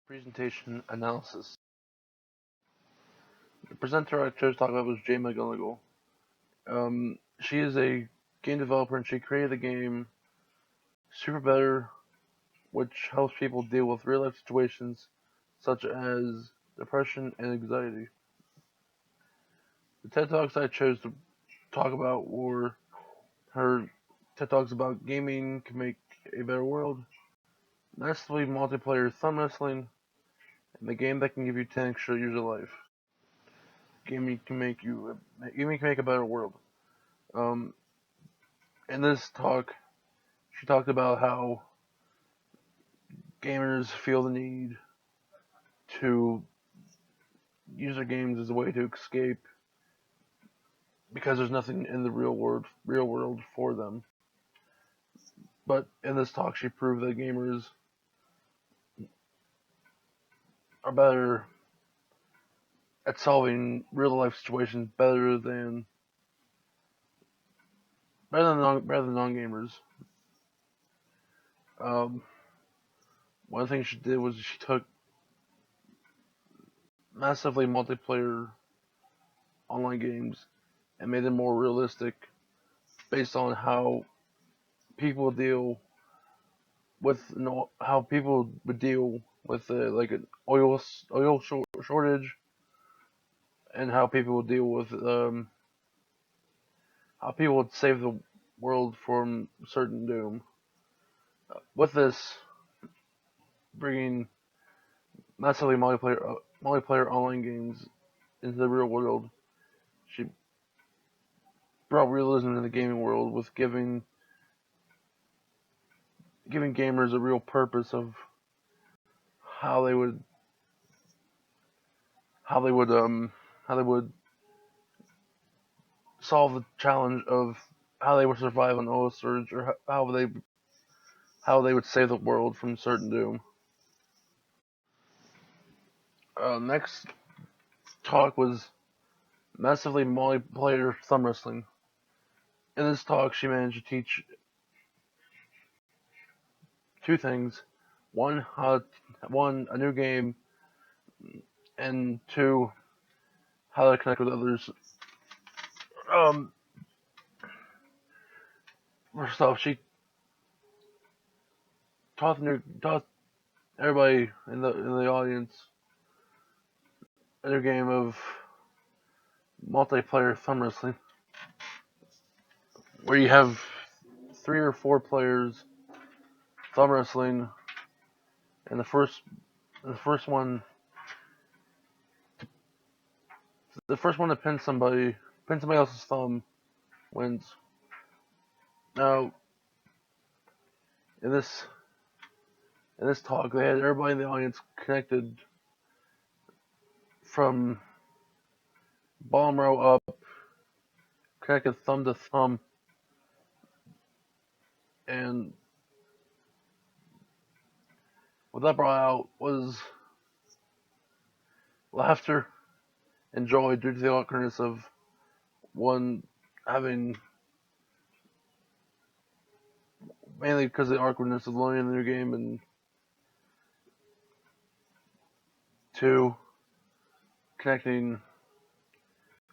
Presentation analysis. The presenter I chose to talk about was Jay McGonigal. She is a game developer and she created the game Super Better, which helps people deal with real life situations such as depression and anxiety. The TED Talks I chose to talk about were her TED Talks about gaming can make a better world, massively multiplayer thumb wrestling, and the game that can give you 10 extra years of life. Gaming can make a better world. Um, in this talk, she talked about how gamers feel the need to use their games as a way to escape because there's nothing in the real world for them. But in this talk, she proved that gamers are better at solving real life situations better than non gamers. Um, one thing she did was she took massively multiplayer online games and made them more realistic based on how people deal with how people would deal with like an oil shortage and how people would deal with how people would save the world from certain doom. With this, bringing massively multiplayer online games into the real world, she brought realism into the gaming world with giving gamers a real purpose of how they would how they would how they would solve the challenge of how they would survive an oil surge or how they would save the world from certain doom. Next talk was massively multiplayer thumb wrestling. In this talk, she managed to teach two things: one a new game, and two how to connect with others. Um, First off, she taught everybody in the audience a new game of multiplayer thumb wrestling, where you have 3 or 4 players thumb wrestling, and the first one to pin somebody else's thumb wins. Now, in this in this talk, they had everybody in the audience connected from bottom row up, connected thumb to thumb, and what that brought out was laughter and joy due to the awkwardness of one having mainly because of the awkwardness of learning the new game, and two connecting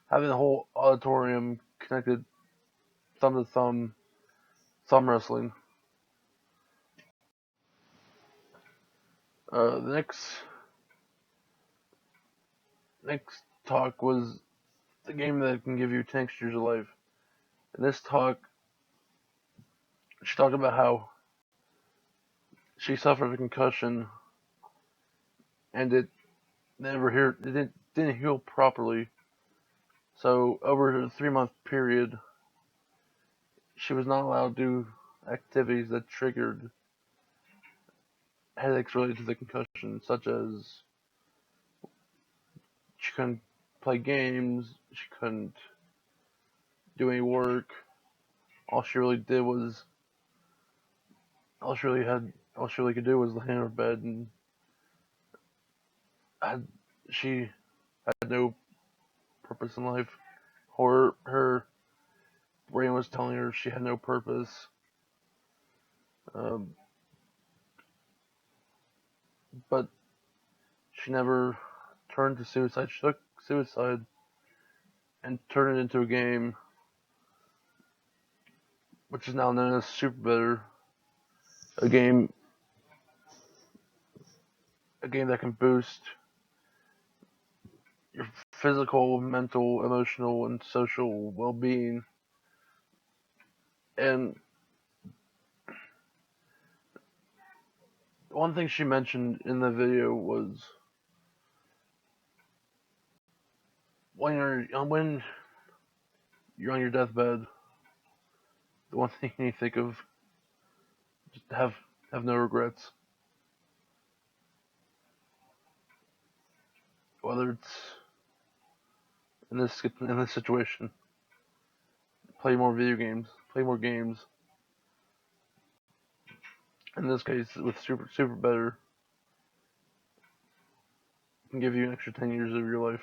having the whole auditorium connected thumb to thumb wrestling. The next talk was the game that can give you 10 years of life. In this talk, she talked about how she suffered a concussion and it didn't heal properly. So over a 3-month period, she was not allowed to do activities that triggered headaches related to the concussion, such as she couldn't play games, she couldn't do any work. All she really did was all she really could do was lay in her bed, and had, she had no purpose in life. Her brain was telling her she had no purpose. Um, but she never turned to suicide. She took suicide and turned it into a game, which is now known as Super Better, a game that can boost your physical, mental, emotional, and social well-being. And one thing she mentioned in the video was when you're on your deathbed, the one thing you think of, just have no regrets. Whether it's in this situation, play more video games, play more games. In this case, with Super Better, can give you an extra 10 years of your life.